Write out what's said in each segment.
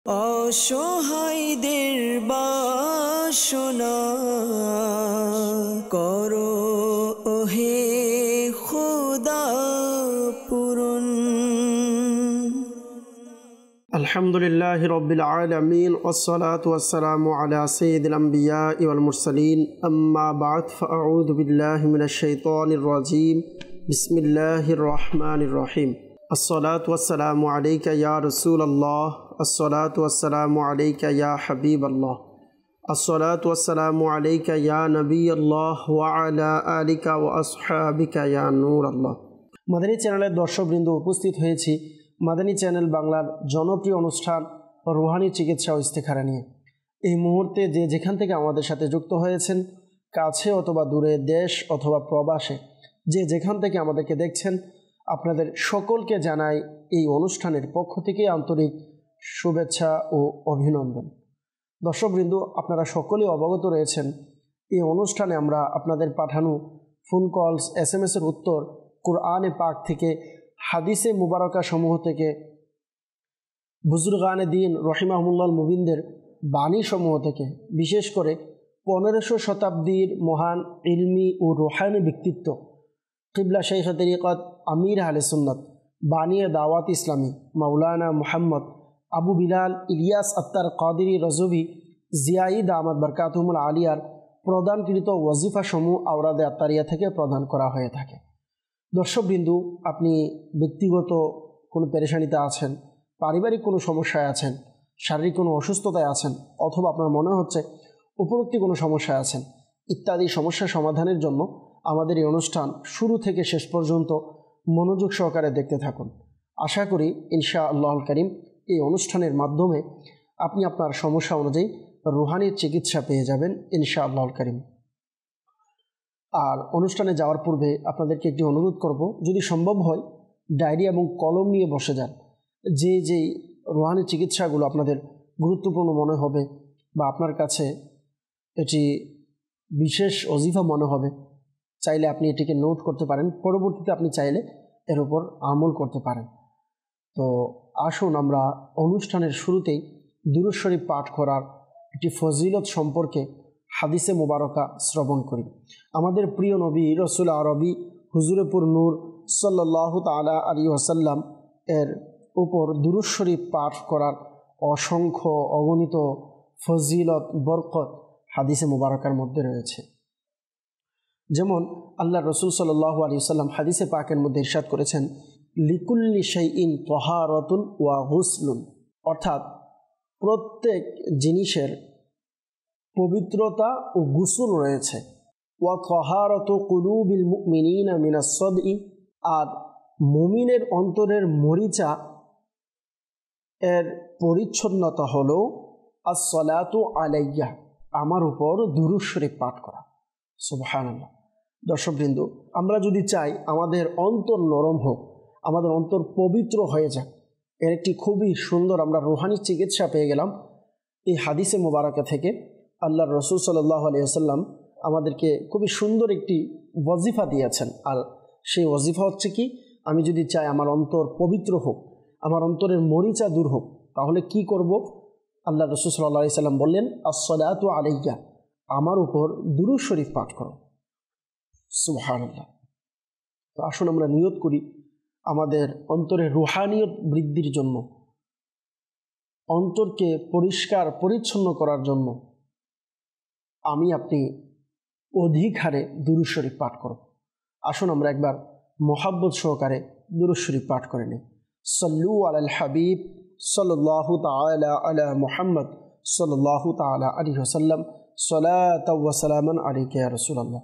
অসহায়দের বাসনা করো ওহে খোদা পূরণ। আলহামদুলিল্লাহি রাব্বিল আলামিন ওয়াসসালাতু ওয়াসসালামু আলা সাইয়্যিদিল আমবিয়া ওয়াল মুরসালিন আম্মা বা'দ ফাআউযু বিল্লাহি মিনাশ শাইতানির রাজীম বিসমিল্লাহির রহমানির রহিম। আসসালাতু ওয়াসসালামু আলাইকা ইয়া রাসূলুল্লাহ, আসসালাতু ওয়াসসালামু আলাইকা ইয়া হাবিবাল্লাহ, আসসালাতু ওয়াসসালামু আলাইকা ইয়া নবিয়াল্লাহ ওয়া আলা আলিকা ওয়া আসহাবিকা ইয়া নূরাল্লাহ। মাদানী চ্যানেলের দর্শকবৃন্দ, উপস্থিত হয়েছি মাদানী চ্যানেল বাংলার জনপ্রিয় অনুষ্ঠান রুহানি চিকিৎসা ও ইস্তেখারা নিয়ে। এই মুহূর্তে যে যেখান থেকে আমাদের সাথে যুক্ত হয়েছেন, কাছে অথবা দূরে, দেশ অথবা প্রবাসে, যে যেখান থেকে আমাদেরকে দেখছেন, আপনাদের সকলকে জানাই এই অনুষ্ঠানের পক্ষ থেকে আন্তরিক শুভেচ্ছা ও অভিনন্দন। দর্শকবৃন্দ, আপনারা সকলেই অবগত রয়েছেন এই অনুষ্ঠানে আমরা আপনাদের পাঠানো ফোন কলস, SMS-এর উত্তর, কুরআনে পাক থেকে, হাদিসে মুবারকা সমূহ থেকে, বুজুর্গানে দিন রহিমাহুল্লাহ মুবিনদের বাণী সমূহ থেকে, বিশেষ করে 1500 শতাব্দীর মহান ইলমি ও রুহানি ব্যক্তিত্ব কিবলা শাইখ তরিকত আমির আহলে সুন্নাত বানিয়ে দাওয়াত ইসলামী মাওলানা মুহাম্মদ আবু বিলাল ইলিয়াস আত্তার কাদেরী রজভী জিয়াই দামাত বরকাতুহুল আলিয়ার প্রদানকৃত ওয়াজিফা সমূহ আওরাদে আত্তারিয়া থেকে প্রদান করা হয়ে থাকে। দর্শকবৃন্দু, আপনি ব্যক্তিগত কোনো পেরেশানিতে আছেন, পারিবারিক কোনো সমস্যায় আছেন, শারীরিক কোনো অসুস্থতায় আছেন, অথবা আপনার মনে হচ্ছে উপরোক্ত কোনো সমস্যায় আছেন, ইত্যাদি সমস্যা সমাধানের জন্য আমাদের এই অনুষ্ঠান শুরু থেকে শেষ পর্যন্ত মনোযোগ সহকারে দেখতে থাকুন। আশা করি ইনশাআল্লাহুল কারীম এই অনুষ্ঠানের মাধ্যমে আপনি আপনার সমস্যা অনুযায়ী রুহানি চিকিৎসা পেয়ে যাবেন ইনশাআল্লাহুল কারীম। আর অনুষ্ঠানে যাওয়ার পূর্বে আপনাদেরকে একটি অনুরোধ করব, যদি সম্ভব হয় ডায়েরি এবং কলম নিয়ে বসে যান। যেই রুহানি চিকিৎসাগুলো আপনাদের গুরুত্বপূর্ণ মনে হবে বা আপনার কাছে এটি বিশেষ ওজিফা মনে হবে, চাইলে আপনি এটিকে নোট করতে পারেন, পরবর্তীতে আপনি চাইলে এর উপর আমল করতে পারেন। তো আসুন আমরা অনুষ্ঠানের শুরুতেই দুরূদ শরীফ পাঠ করার একটি ফজিলত সম্পর্কে হাদিসে মুবারকা শ্রবণ করি। আমাদের প্রিয় নবী রসুল আরবি হুজুরেপুর নূর সাল্লাল্লাহু তাআলা আলাইহি ওয়াসাল্লাম এর উপর দুরূদ শরীফ পাঠ করার অসংখ্য অগণিত ফজিলত, বরকত হাদিসে মুবারকার মধ্যে রয়েছে। যেমন আল্লাহ রসুল সাল্লাল্লাহু আলাইহি ওয়াসাল্লাম হাদিসে পাকের মধ্যে ইরশাদ করেছেন, লিকুল্লি শাইইন তাহারাতুন ওয়া গুসলুন, অর্থাৎ প্রত্যেক জিনিসের পবিত্রতা ও গুসল রয়েছে। ওয়া তাহারাতু কুলুবিল মুমিনিনা মিনাস সাদঈ, আর মুমিনের অন্তরের মরিচা এর পরিচ্ছন্নতা হলো আসসালাতু আলাইয়া, আমার উপর দুরূদ শরীফ পাঠ করা। সুবহানাল্লাহ। দর্শকবৃন্দ, আমরা যদি চাই আমাদের অন্তর নরম হোক, আমাদের অন্তর পবিত্র হয়ে যাক, এর একটি খুবই সুন্দর আমরা রুহানি চিকিৎসা পেয়ে গেলাম এই হাদিসে মুবারকা থেকে। আল্লাহর রসুল সাল্লাল্লাহু আলাইহি ওয়াসাল্লাম আমাদেরকে খুবই সুন্দর একটি ওয়াজিফা দিয়েছেন। আর সেই ওয়াজিফা হচ্ছে কি, আমি যদি চাই আমার অন্তর পবিত্র হোক, আমার অন্তরের মরিচা দূর হোক, তাহলে কি করব? আল্লাহর রসুল সাল্লাল্লাহু আলাইহি ওয়াসাল্লাম বললেন, আসসালাতু আলাইয়া, আমার উপর দুরূদ শরীফ পাঠ করো। সুবহানাল্লাহ। তো আসুন আমরা নিয়ত করি আমাদের অন্তরের রুহানিয়ত বৃদ্ধির জন্য, অন্তরকে পরিষ্কার পরিচ্ছন্ন করার জন্য আমি আপনি অধিক হারে দুরূদ শরীফ পাঠ করব। আসুন আমরা একবার মোহাব্বত সহকারে দুরূদ শরীফ পাঠ করে নিই। সাল্লু আলাল হাবিব সাল্লাল্লাহু তাআলা আলা মুহাম্মদ সাল্লাল্লাহু তাআলা আলাইহি ওয়াসাল্লাম, সালাতাও ওয়া সালামান আলাইকা ইয়া রাসূলুল্লাহ।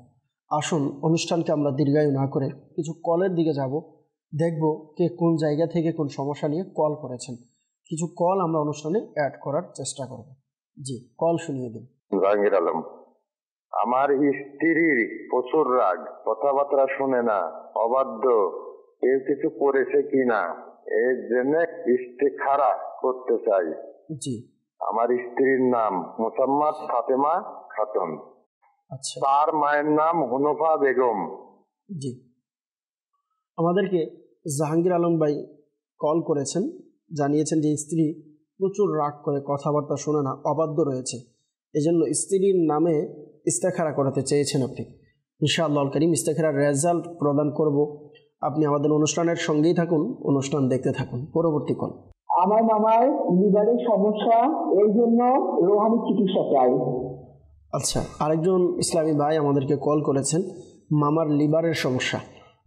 আসুন অনুষ্ঠানকে আমরা দীর্ঘায়ু না করে কিছু কলের দিকে যাব, দেখব কে কোন জায়গা থেকে কোন সমস্যা নিয়ে কল করেছেন। কিছু কল আমরা অনুষ্ঠানে অ্যাড করার চেষ্টা করব। জি, কল শুনিয়ে দিন। জাহাঙ্গীর আলম, আমার স্ত্রীর প্রচুর রাগ, কথাবার্তা শুনে না, অবাধ্য, কেউ কিছু করেছে কিনা এর জন্য ইস্তেখারা করতে চাই। জি, আমার স্ত্রীর নাম মুসাম্মাদ ফাতেমা খাতুন, আচ্ছা, তার মায়ের নাম হুনফা বেগম। জি, আমাদেরকে জাহাঙ্গীর আলম ভাই কল করেছেন, জানিয়েছেন যে স্ত্রী প্রচুর রাগ করে, কথাবার্তা শোনে না, অবাধ্য রয়েছে, এজন্য স্ত্রীর নামে ইস্তেখারা করাতে চেয়েছেন আপনি। ইনশাআল্লাহ করিম ইস্তেখারার রেজাল্ট প্রদান করব। আপনি আমাদের অনুষ্ঠানের সঙ্গেই থাকুন, অনুষ্ঠান দেখতে থাকুন। পরবর্তী কল। আমার মামার লিভারের সমস্যা, এই জন্য রোহানি চিকিৎসা চাই। আচ্ছা, আরেকজন ইসলামী ভাই আমাদেরকে কল করেছেন, মামার লিভারের সমস্যা।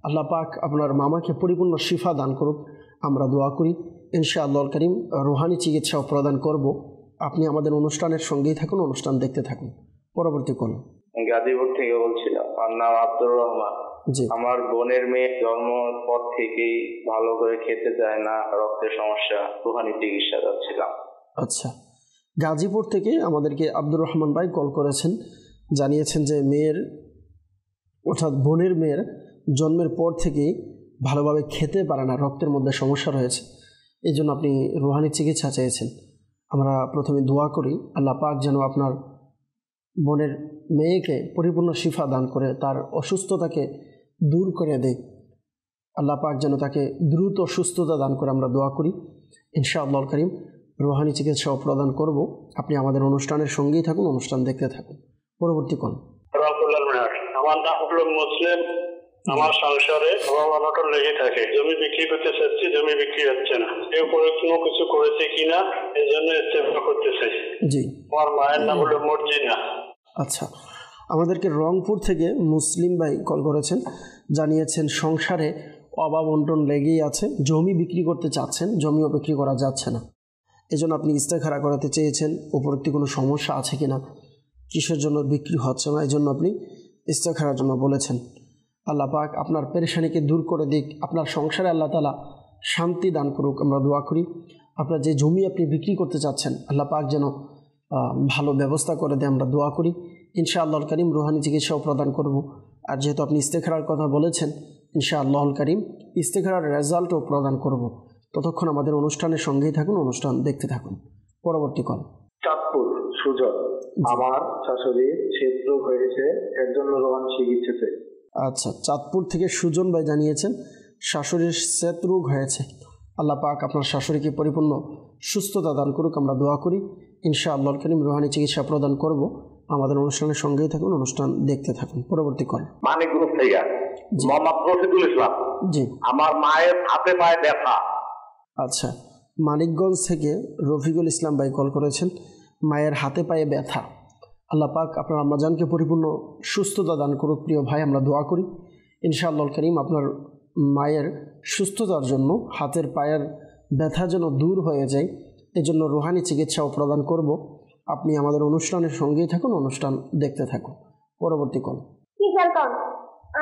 আল্লাহ পাক আপনার মামাকে পরিপূর্ণ শিফা দান করুক, আমরা দোয়া করি। ইনশাআল্লাহ করিম রোহানি চিকিৎসাও প্রদান করব। আপনি আমাদের অনুষ্ঠানের সঙ্গেই থাকুন, অনুষ্ঠান দেখতে থাকুন। পরবর্তী কল। গাজীপুর থেকে বলছিলাম, আমার নাম আব্দুর রহমান। জি, আমার বোনের মেয়ে জন্মের পর থেকেই ভালো করে খেতে চায় না, রক্তের সমস্যা, রুহানি চিকিৎসা যাচ্ছিলাম। আচ্ছা, গাজীপুর থেকে আমাদেরকে আব্দুর রহমান ভাই কল করেছেন, জানিয়েছেন যে মেয়ের অর্থাৎ বোনের মেয়ের জন্মের পর থেকেই ভালোভাবে খেতে পারে না, রক্তের মধ্যে সমস্যা রয়েছে, এই জন্য আপনি রুহানি চিকিৎসা চেয়েছেন। আমরা প্রথমে দোয়া করি আল্লাহ পাক যেন আপনার বোনের মেয়েকে পরিপূর্ণ শিফা দান করে তার অসুস্থতাকে দূর করে দেয়। আল্লাহ পাক যেন তাকে দ্রুত সুস্থতা দান করে আমরা দোয়া করি। ইনশাআল্লাহ করিম রুহানি চিকিৎসাও প্রদান করব। আপনি আমাদের অনুষ্ঠানের সঙ্গেই থাকুন, অনুষ্ঠান দেখতে থাকুন। পরবর্তী কোন। আমার নাম হলো মুসলিম। আমার সংসারে অভাব অনটন লেগে থাকে। জমি বিক্রি করতে চাচ্ছি, জমি বিক্রি হচ্ছে না। কেউ কোনো কিছু করেছে কিনা, এই জন্য ইস্তেফা করতে চাই। জি, আমার মায়ের নাম হলো মর্জিনা। আচ্ছা, আমাদেরকে রংপুর থেকে মুসলিম ভাই কল করেছেন, জানিয়েছেন সংসারে অভাব অনটন লেগেই আছে, জমি বিক্রি করতে চাচ্ছেন, জমিও বিক্রি করা যাচ্ছে না, এজন্য আপনি ইস্তেখারা করাতে চেয়েছেন উপরোক্ত কোনো সমস্যা আছে কিনা, কিসের জন্য বিক্রি হচ্ছে না, এই জন্য আপনি ইস্তেখারার জন্য বলেছেন। আল্লাহ পাক আপনার পেরেশানিকে দূর করে দিক, আপনার সংসারে আল্লাহ তাআলা শান্তি দান করুক, আমরা দোয়া করি। আপনার যে জমি আপনি বিক্রি করতে চাচ্ছেন আল্লাহ পাক যেন ভালো ব্যবস্থা করে দেয়, আমরা দোয়া করি। ইনশাআল্লাহুল কারীম রুহানি চিকিৎসাও প্রদান করব। আর যেহেতু আপনি ইস্তেখারার কথা বলেছেন, ইনশাআল্লাহুল কারীম ইস্তেখারার রেজাল্টও প্রদান করব। ততক্ষণ আমাদের অনুষ্ঠানের সঙ্গেই থাকুন, অনুষ্ঠান দেখতে থাকুন। পরবর্তী কল। চাঁদপুর সুজন। আমার শাশুড়ি ক্ষেত্র হয়েছে, এর জন্য রোহানি চিকিৎসা চাই। আচ্ছা, চাঁদপুর থেকে সুজন ভাই জানিয়েছেন শাশুড়ির শ্বেত রোগ হয়েছে। আল্লাহ পাক আপনার শাশুড়িকে পরিপূর্ণ সুস্থতা দান করুক, আমরা দোয়া করি। ইনশাআল্লাহুল কারীম রুহানি চিকিৎসা প্রদান করব। আমাদের অনুষ্ঠানের সঙ্গেই থাকুন, অনুষ্ঠান দেখতে থাকুন। পরবর্তী কল। মানিকগঞ্জ থেকে মোহাম্মদ রফিকুল ইসলাম। জি, আমার মায়ের হাতে পায়ে ব্যথা। আচ্ছা, মানিকগঞ্জ থেকে রফিকুল ইসলাম ভাই কল করেছেন, মায়ের হাতে পায়ে ব্যথা। আল্লাহ পাক আপনার আম্মাজানকে পরিপূর্ণ সুস্থতা দান করুক। প্রিয় ভাই, আমরা দোয়া করি ইনশাআল্লাহুল কারীম আপনার মায়ের সুস্থতার জন্য হাতের পায়ের ব্যথা যেন দূর হয়ে যায়, এজন্য রুহানি চিকিৎসাও প্রদান করব। আপনি আমাদের অনুষ্ঠানের সঙ্গেই থাকুন, অনুষ্ঠান দেখতে থাকুন। পরবর্তী কল।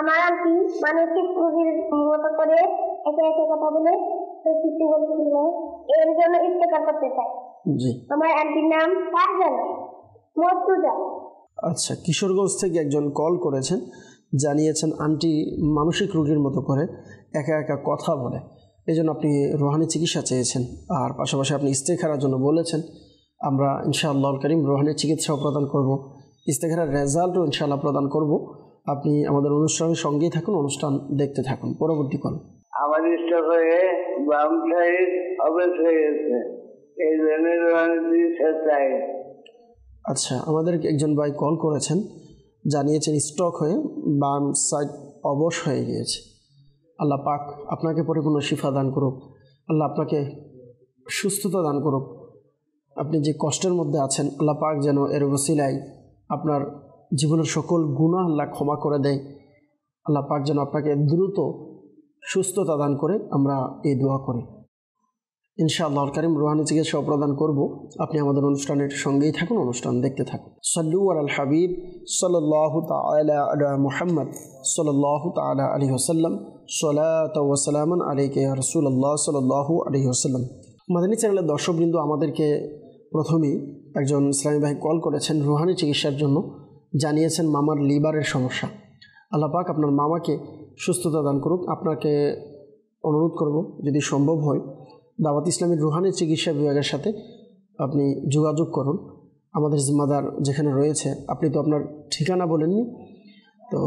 আমার আন্টি মানুষকে পুঁজির মতো করে একে একে কথা বলে কিছু বলছিল, এর জন্য ইস্তেখার করতে চাই। জি, আমার আন্টির নাম ফারজানা মর্তুজা। আচ্ছা, কিশোরগঞ্জ থেকে একজন কল করেছেন, জানিয়েছেন আন্টি মানসিক রোগীর মতো করে একা একা কথা বলে, এই জন্য আপনি রুহানি চিকিৎসা চেয়েছেন। আর পাশাপাশি আপনি ইস্তেখারার জন্য বলেছেন। আমরা ইনশাআল্লাহুল কারীম রুহানি চিকিৎসাও প্রদান করব, ইস্তেখারার রেজাল্টও ইনশাআল্লাহ প্রদান করব। আপনি আমাদের অনুষ্ঠানের সঙ্গেই থাকুন, অনুষ্ঠান দেখতে থাকুন। পরবর্তী কল। আমার স্টক হয়ে বাম সাইড অবেস হয়ে গেছে, এই জন্য রোহানি চিকিৎসা চাই। আচ্ছা, আমাদের একজন ভাই কল করেছেন, জানিয়েছেন স্ট্রোক হয়ে বাম সাইড অবশ হয়ে গিয়েছে। আল্লাহ পাক আপনাকে পরিপূর্ণ শিফা দান করুক, আল্লাহ আপনাকে সুস্থতা দান করুক। আপনি যে কষ্টের মধ্যে আছেন আল্লাহ পাক যেন এর ওসিলায় আপনার জীবনের সকল গুনাহ আল্লাহ ক্ষমা করে দেয়। আল্লাহ পাক যেন আপনাকে দ্রুত সুস্থতা দান করে, আমরা এই দোয়া করি। ইনশাআল্লাহুল কারীম রুহানি চিকিৎসা প্রদান করব। আপনি আমাদের অনুষ্ঠানের সঙ্গেই থাকুন, অনুষ্ঠান দেখতে থাকুন। সাল্লু আলাল হাবিব সাল্লাল্লাহু তাআলা আলা মুহাম্মদ সাল্লাল্লাহু তাআলা আলাইহি ওয়াসাল্লাম, সালাতু ওয়া সালামান আলাইকা ইয়া রাসূলুল্লাহ সাল্লাল্লাহু আলাইহি ওয়াসাল্লাম। মাদানী চ্যানেলের দর্শকবৃন্দ, আমাদেরকে প্রথমেই একজন ইসলামী ভাই কল করেছেন রুহানি চিকিৎসার জন্য, জানিয়েছেন মামার লিভারের সমস্যা। আল্লাহ পাক আপনার মামাকে সুস্থতা দান করুক। আপনাকে অনুরোধ করব, যদি সম্ভব হয় দাওয়াত ইসলামীর রুহানি চিকিৎসা বিভাগের সাথে আপনি যোগাযোগ করুন। আমাদের জিম্মাদার যেখানে রয়েছে, আপনি তো আপনার ঠিকানা বলেননি, তো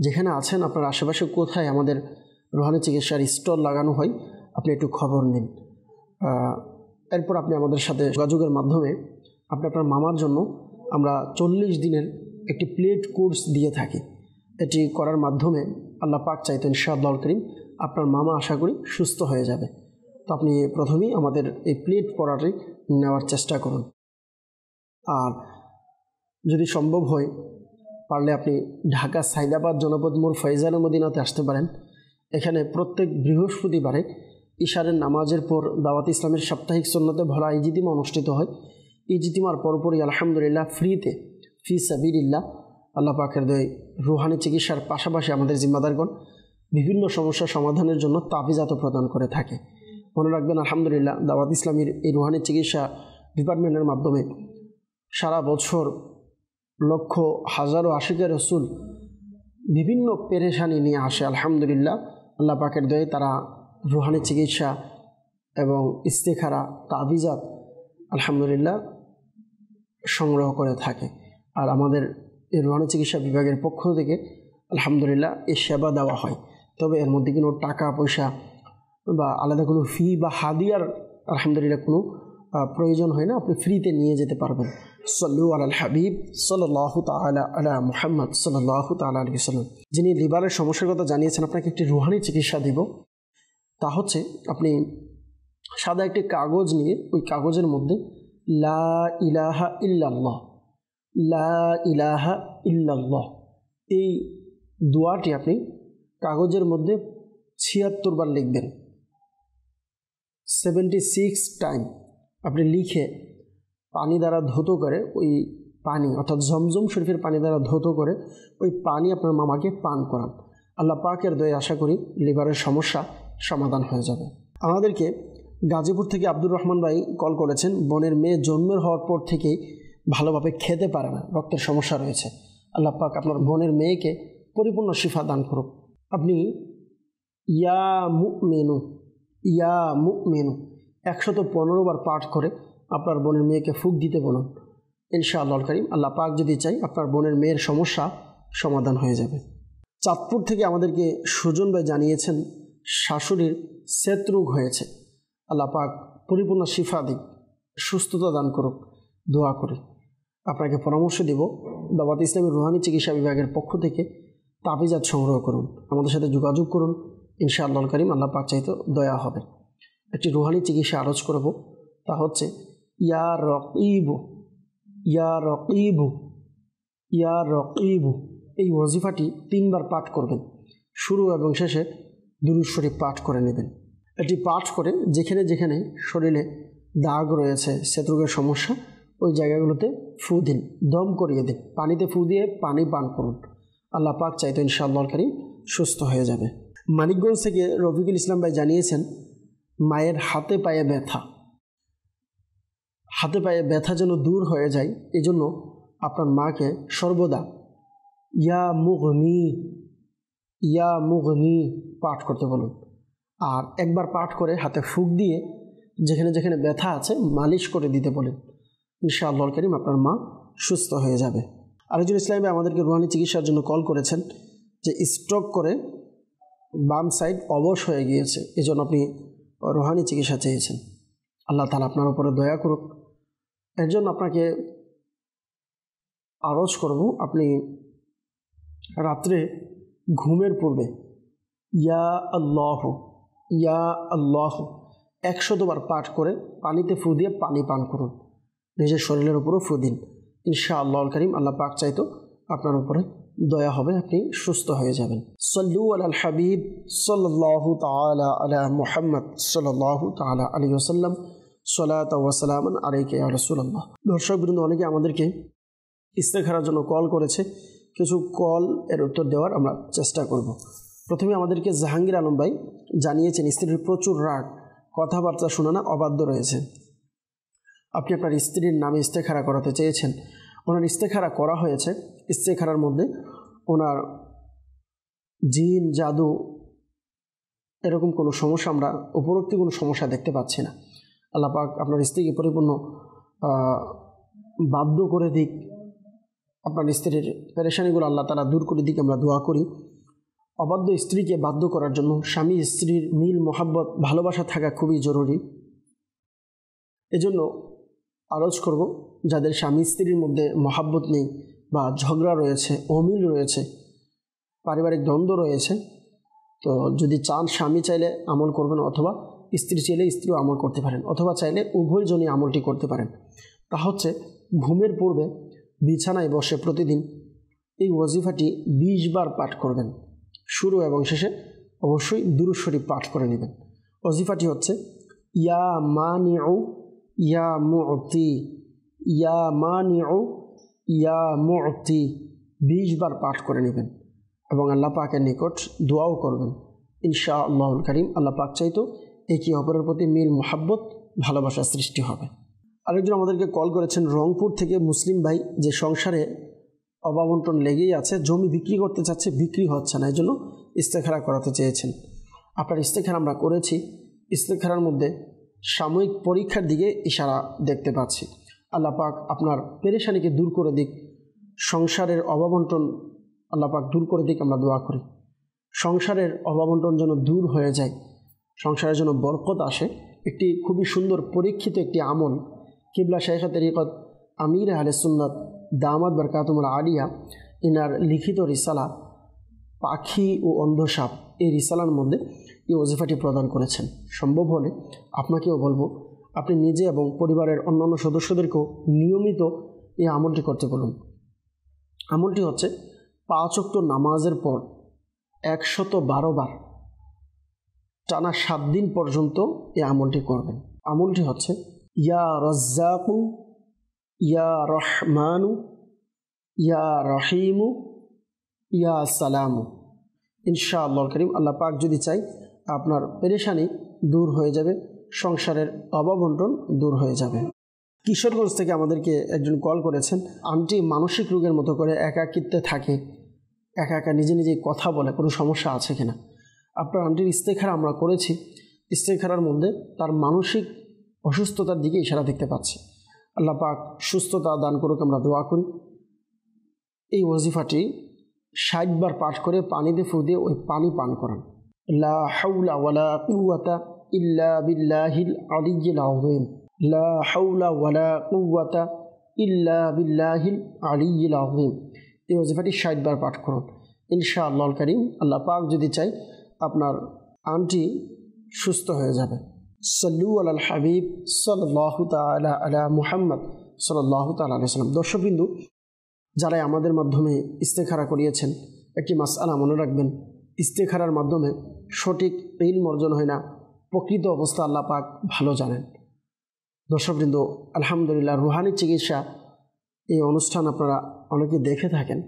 যেখানে আছেন আপনার আশেপাশে কোথায় আমাদের রুহানি চিকিৎসার স্টল লাগানো হয় আপনি একটু খবর নিন। এরপর আপনি আমাদের সাথে যোগাযোগের মাধ্যমে আপনি আপনার মামার জন্য আমরা 40 দিনের একটি প্লেট কোর্স দিয়ে থাকি। এটি করার মাধ্যমে আল্লাহ পাক চাইতো ইনশাআল্লাহ করিম আপনার মামা আশা করি সুস্থ হয়ে যাবে। তো আপনি প্রথমেই আমাদের এই প্লেট পড়াটি নেওয়ার চেষ্টা করুন। আর যদি সম্ভব হয় পারলে আপনি ঢাকা সাইদাবাদ জনপদ মোড় ফয়জানে মদিনাতে আসতে পারেন। এখানে প্রত্যেক বৃহস্পতিবারে ইশারের নামাজের পর দাওয়াত ইসলামের সাপ্তাহিক সুন্নতে ভরা ইজতিমা অনুষ্ঠিত হয়। ইজতিমার পরপরই আলহামদুলিল্লাহ ফ্রিতে ফি সাবিলিল্লাহ আল্লাহ পাকের দয়ে রুহানি চিকিৎসার পাশাপাশি আমাদের জিম্মাদারগণ বিভিন্ন সমস্যা সমাধানের জন্য তাবিজাত প্রদান করে থাকে। মনে রাখবেন আলহামদুলিল্লাহ দাওয়াত ইসলামের এই রুহানি চিকিৎসা ডিপার্টমেন্টের মাধ্যমে সারা বছর লক্ষ হাজারো আশিকে রসুল বিভিন্ন পেরেশানি নিয়ে আসে। আলহামদুলিল্লাহ আল্লাহ পাকের দয়ে তারা রুহানি চিকিৎসা এবং ইস্তেখারা তাবিজাত আলহামদুলিল্লাহ সংগ্রহ করে থাকে। আর আমাদের এই রুহানি চিকিৎসা বিভাগের পক্ষ থেকে আলহামদুলিল্লাহ এই সেবা দেওয়া হয়। তবে এর মধ্যে কোনো টাকা পয়সা বা আলাদা কোনো ফি বা হাদিয়ার আলহামদুলিল্লাহ কোনো প্রয়োজন হয় না, আপনি ফ্রিতে নিয়ে যেতে পারবেন। সাল্লু আলাল হাবিব সাল্লাল্লাহু তাআলা আলা মুহাম্মদ সাল্লাল্লাহু তাআলা আলাইহি ওয়াসাল্লাম। যিনি লিভারের সমস্যার কথা জানিয়েছেন আপনাকে একটি রুহানি চিকিৎসা দিব। তা হচ্ছে আপনি সাদা একটি কাগজ নিয়ে ওই কাগজের মধ্যে লা ইলাহা ইল্লাল্লাহ, লা ইলাহা ইল্লাল্লাহ এই দোয়াটি আপনি কাগজের মধ্যে 76 বার লিখবেন। 76 টাইম আপনি লিখে পানি দ্বারা ধৌত করে ওই পানি অর্থাৎ জমজম শরীফের পানি দ্বারা ধৌত করে ওই পানি আপনার মামাকে পান করান। আল্লাহ পাকের দয়ে আশা করি লিভারের সমস্যা সমাধান হয়ে যাবে। আমাদেরকে গাজীপুর থেকে আব্দুর রহমান ভাই কল করেছেন। বোনের মেয়ে জন্মের হওয়ার পর থেকেই ভালোভাবে খেতে পারে না, রক্তের সমস্যা রয়েছে। আল্লাহ পাক আপনার বোনের মেয়েকে পরিপূর্ণ শিফা দান করুক। আপনি ইয়া মুমিনু, ইয়া মুমিনু 115 বার পাঠ করে আপনার বোনের মেয়েকে ফুঁক দিতে বলুন। ইনশাআল্লাহ কারীম আল্লাহ পাক যদি চাই আপনার বোনের মেয়ের সমস্যা সমাধান হয়ে যাবে। চাঁদপুর থেকে আমাদেরকে সুজন ভাই জানিয়েছেন শাশুড়ির সেত রোগ হয়েছে। আল্লাহ পাক পরিপূর্ণ শিফা দিক, সুস্থতা দান করুক, দোয়া করি। আপনাকে পরামর্শ দেব দাওয়াত ইসলামের রুহানি চিকিৎসা বিভাগের পক্ষ থেকে তাবিজাত সংগ্রহ করুন, আমাদের সাথে যোগাযোগ করুন। ইনশাআল্লাহ কারীম আল্লাহ পাক চাইতো দয়া হবে। একটি রুহানি চিকিৎসা আরজ করব, তা হচ্ছে ইয়া রকিবু, ইয়া রকিবু, ইয়া রকিবু এই ওয়াজিফাটি 3 বার পাঠ করবেন। শুরু এবং শেষে দুরূদ শরীফ পাঠ করে নেবেন। এটি পাঠ করে যেখানে যেখানে শরীরে দাগ রয়েছে, সেতরোগের সমস্যা, ওই জায়গাগুলোতে ফু দিন, দম করিয়ে দিন, পানিতে ফু দিয়ে পানি পান করুন। আল্লাহ পাক চাইতো ইনশাআল্লাহ কারীম সুস্থ হয়ে যাবে। মানিকগঞ্জ থেকে রফিকুল ইসলাম ভাই জানিয়েছেন মায়ের হাতে পায়ে ব্যথা, হাতে পায়ে ব্যথা যেন দূর হয়ে যায়, এজন্য আপনার মাকে সর্বদা ইয়া মুগনি, ইয়া মুগনি পাঠ করতে বলুন। আর একবার পাঠ করে হাতে ফুঁক দিয়ে যেখানে যেখানে ব্যথা আছে মালিশ করে দিতে বলেন। ইনশাআল্লাহ কারীম আপনার মা সুস্থ হয়ে যাবে। আরেকজন ইসলামী আমাদেরকে রুহানি চিকিৎসার জন্য কল করেছেন যে স্ট্রোক করে বাম সাইড অবশ হয়ে গিয়েছে, এজন্য আপনি রুহানি চিকিৎসা চেয়েছেন। আল্লাহ তাআলা আপনার উপরে দয়া করুক। এর জন্য আপনাকে আরজ করব, আপনি রাত্রে ঘুমের পূর্বে ইয়া আল্লাহ, ইয়া আল্লাহ 100 বার পাঠ করে পানিতে ফু দিয়ে পানি পান করুন, নিজের শরীরের উপরও ফু দিন। ইনশাআল্লাহ কারীম আল্লাহ পাক চাইতো আপনার উপরে দয়া হবে, আপনি সুস্থ হয়ে যাবেন। সাল্লু আলাল হাবিব সাল্লাল্লাহু তাআলা আলা মুহাম্মদ সাল্লাল্লাহু তাআলা আলাইহি ওয়াসাল্লাম, সালাত ওয়া সালামান আলাইকা ইয়া রাসূলুল্লাহ। দর্শকবৃন্দ অনেকে আমাদেরকে ইস্তেখারার জন্য কল করেছে, কিছু কল এর উত্তর দেওয়ার আমরা চেষ্টা করব। প্রথমে আমাদেরকে জাহাঙ্গীর আলম ভাই জানিয়েছেন স্ত্রীর প্রচুর রাগ, কথাবার্তা শোনা না, অবাধ্য রয়েছে। আপনি আপনার স্ত্রীর নামে ইস্তেখারা করাতে চেয়েছেন, ওনার ইস্তেখারা করা হয়েছে। ইস্তেখারার মধ্যে ওনার জিন জাদু এরকম কোনো সমস্যা, আমরা উপরোক্ত কোনো সমস্যা দেখতে পাচ্ছি না। আল্লাহ পাক আপনার স্ত্রীকে পরিপূর্ণ বাধ্য করে দিক, আপনার স্ত্রীর পেরেশানিগুলো আল্লাহ তাআলা দূর করে দিক, আমরা দোয়া করি। অবাধ্য স্ত্রীকে বাধ্য করার জন্য স্বামী স্ত্রীর মিল মোহাব্বত ভালোবাসা থাকা খুবই জরুরি। এজন্য আরজ করব, যাদের স্বামী স্ত্রীর মধ্যে মহাব্বত নেই বা ঝগড়া রয়েছে, অমিল রয়েছে, পারিবারিক দ্বন্দ্ব রয়েছে, তো যদি চান স্বামী চাইলে আমল করবেন, অথবা স্ত্রী চাইলে স্ত্রীও আমল করতে পারেন, অথবা চাইলে উভয়জনই আমলটি করতে পারেন। তা হচ্ছে ঘুমের পূর্বে বিছানায় বসে প্রতিদিন এই ওয়াজিফাটি 20 বার পাঠ করবেন। শুরু এবং শেষে অবশ্যই দুরূদ শরীফ পাঠ করে নেবেন। ওয়াজিফাটি হচ্ছে ইয়া মানিউ ইয়া মুতি, ইয়া মানিউ ইয়া মুতি, 20 বার পাঠ করে নেবেন এবং আল্লাহ পাকের নিকট দোয়াও করবেন। ইনশাআল্লাহুল কারীম আল্লাহ পাক চাইতো একে অপরের প্রতি মিল মোহাব্বত ভালোবাসা সৃষ্টি হবে। আরেকজন আমাদেরকে কল করেছেন রংপুর থেকে, মুসলিম ভাই, যে সংসারে অভাবন্টন লেগেই আছে, জমি বিক্রি করতে চাচ্ছে, বিক্রি হচ্ছে না, এই জন্য ইস্তেখারা করাতে চেয়েছেন। আপনার ইস্তেখারা আমরা করেছি। ইস্তেখারার মধ্যে সাময়িক পরীক্ষার দিকে ইশারা দেখতে পাচ্ছি। আল্লাহ পাক আপনার পেরেশানিকে দূর করে দিক, সংসারের অভাবন্টন আল্লাহ পাক দূর করে দিক, আমরা দোয়া করি। সংসারের অভাবন্টন যেন দূর হয়ে যায়, সংসারের জন্য বরকত আসে। একটি খুবই সুন্দর পরীক্ষিত একটি আমল, কিবলা শাইখে তরিকত আমির আহলে সুন্নাত দামাত বরকাতুল আলিয়া ইনার লিখিত রিসালা পাখি ও অন্ধসাপ, এই রিসালার মধ্যে এই ওজিফাটি প্রদান করেছেন। সম্ভব হলে আপনাকেও বলবো আপনি নিজে এবং পরিবারের অন্যান্য সদস্যদেরকেও নিয়মিত এই আমলটি করতে বলুন। আমলটি হচ্ছে 5 ওয়াক্ত নামাজের পর 112 বার টানা 7 দিন পর্যন্ত এই আমলটি করবেন। আমলটি হচ্ছে ইয়া রাজ্জাকু ইয়া রহমানু ইয়া রহিমু ইয়া সালামু। ইনশাআল্লাহুল কারীম আল্লাহ পাক যদি চাই আপনার পেরেশানি দূর হয়ে যাবে, সংসারের অভাবন্টন দূর হয়ে যাবে। কিশোরগঞ্জ থেকে আমাদেরকে একজন কল করেছেন, আন্টি মানসিক রোগের মতো করে একাকিত্বে থাকে, একা একা নিজে নিজেই কথা বলে, কোনো সমস্যা আছে কিনা। আপনার আন্টির ইস্তেখারা আমরা করেছি। ইস্তেখারার মধ্যে তার মানসিক অসুস্থতার দিকে ইশারা দেখতে পাচ্ছি। আল্লাহ পাক সুস্থতা দান করুক, আমরা দোয়া করি। এই ওয়াজিফাটি 60 বার পাঠ করে পানিতে ফু দিয়ে ওই পানি পান করান। লা হাওলা ওয়ালা কুওয়াতা ইল্লা বিল্লাহিল আলিয়্যিল আযীম, লা হাওলা ওয়ালা কুওয়াতা ইল্লা বিল্লাহিল আলিয়্যিল আযীম। এই ওয়াজিফাটি 60 বার পাঠ করুন। ইনশাআল্লাহুল কারীম আল্লাহ পাক যদি চাই আপনার আন্টি সুস্থ হয়ে যাবে। সাল্লু আলাল হাবিব সাল্লাল্লাহু তাআলা আলা মুহাম্মদ সাল্লাল্লাহু তাআলা আলাইহি ওয়াসাল্লাম। দর্শকবিন্দু, যারা আমাদের মাধ্যমে ইস্তেখারা করিয়েছেন, একটি মাসআলা মনে রাখবেন, ইস্তেখারার মাধ্যমে সঠিক ইলম অর্জন হয় না, প্রকৃত অবস্থা আল্লাহ পাক ভালো জানেন। দর্শকবৃন্দ, আলহামদুলিল্লাহ, রুহানি চিকিৎসা এই অনুষ্ঠান আপনারা অনেকে দেখে থাকেন।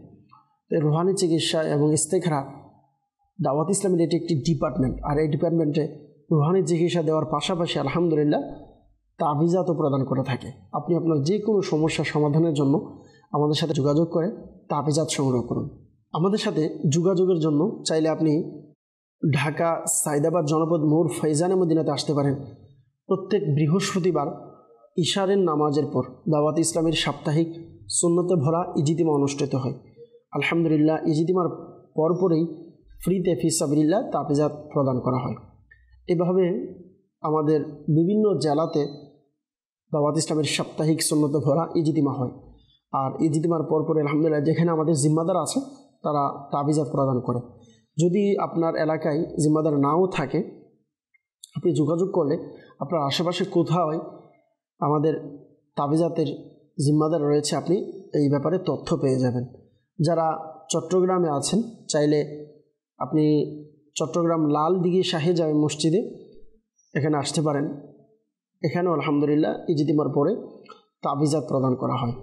এই রুহানি চিকিৎসা এবং ইস্তেখারা দাওয়াত ইসলামের এটি একটি ডিপার্টমেন্ট, আর এই ডিপার্টমেন্টে রুহানি চিকিৎসা দেওয়ার পাশাপাশি আলহামদুলিল্লাহ তাবিজাতও প্রদান করে থাকে। আপনি আপনার যে কোনো সমস্যা সমাধানের জন্য আমাদের সাথে যোগাযোগ করে তাবিজাত সংগ্রহ করুন। আমাদের সাথে যোগাযোগের জন্য চাইলে আপনি ঢাকা সাইদাবাদ জনপদ মোড় ফৈজানে মদিনাতে আসতে পারেন। প্রত্যেক বৃহস্পতিবার ইশারের নামাজের পর দাওয়াত ইসলামের সাপ্তাহিক সুন্নতে ভরা ইজিতিমা অনুষ্ঠিত হয়। আলহামদুলিল্লাহ, ইজিতিমার পরপরেই ফ্রিতে ফিসাবিলিল্লাহ তাবিজাত প্রদান করা হয়। এভাবে আমাদের বিভিন্ন জেলাতে দাওয়াত ইসলামের সাপ্তাহিক সুন্নতে ভরা ইজিতিমা হয়। আর ইজিতিমার পরপরে আলহামদুলিল্লাহ যেখানে আমাদের জিম্মাদার আছে তারা তাবিজাত প্রদান করে। যদি আপনার এলাকায় জিম্মাদার নাও থাকে, আপনি যোগাযোগ করলে আপনার আশেপাশে কোথাও আমাদের তাবিজাতের জিম্মাদার রয়েছে, আপনি এই ব্যাপারে তথ্য পেয়ে যাবেন। যারা চট্টগ্রামে আছেন, চাইলে আপনি চট্টগ্রাম লালদিঘি শাহী জামে মসজিদে এখানে আসতে পারেন। এখানেও আলহামদুলিল্লাহ ইজিতিমার পরে তাবিজাত প্রদান করা হয়।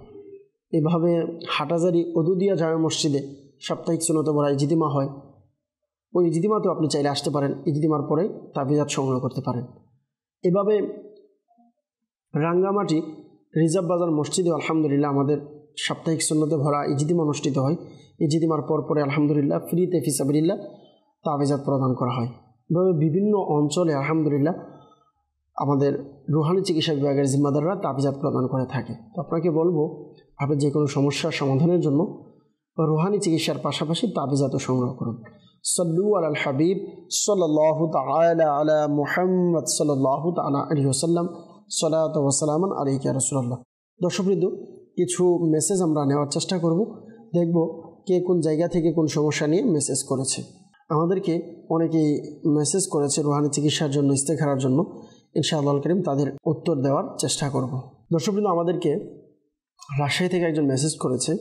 এভাবে হাটাজারি ওদুদিয়া জামে মসজিদে সাপ্তাহিক সুন্নতে ভরা ইজিতিমা হয়। ওই ইজিতিমাতেও আপনি চাইলে আসতে পারেন, ইজিতিমার পরে তাবিজাত সংগ্রহ করতে পারেন। এভাবে রাঙ্গামাটি রিজার্ভ বাজার মসজিদেও আলহামদুলিল্লাহ আমাদের সাপ্তাহিক সুন্নতে ভরা ইজিতিমা অনুষ্ঠিত হয়। ইজিতিমার পরে আলহামদুলিল্লাহ ফ্রিতে ফিসাবিলিল্লাহ তাবিজাত প্রদান করা হয়। এভাবে বিভিন্ন অঞ্চলে আলহামদুলিল্লাহ আমাদের রুহানি চিকিৎসা বিভাগের জিম্মাদাররা তাবিজাত প্রদান করে থাকে। তো আপনাকে বলবো, আপনি যে কোনো সমস্যার সমাধানের জন্য রুহানি চিকিৎসার পাশাপাশি তাবিজাতও সংগ্রহ করুন। সাল্লু আলাল হাবিব সাল্লাল্লাহু তাআলা আলা মুহাম্মদ সাল্লাল্লাহু তাআলা আলাইহি ওয়াসাল্লাম। সালাতু ওয়া সালামান আলাইকা ইয়া রাসূলুল্লাহ। দর্শকবৃন্দ, কিছু মেসেজ আমরা নেওয়ার চেষ্টা করব, দেখব কে কোন জায়গা থেকে কোন সমস্যা নিয়ে মেসেজ করেছে। আমাদেরকে অনেকেই মেসেজ করেছে রুহানি চিকিৎসার জন্য, ইস্তেখারার জন্য। ইনশাআল্লাহ কারীম তাদের উত্তর দেওয়ার চেষ্টা করব। দর্শকবৃন্দ, আমাদেরকে রাজশাহী থেকে একজন মেসেজ করেছে,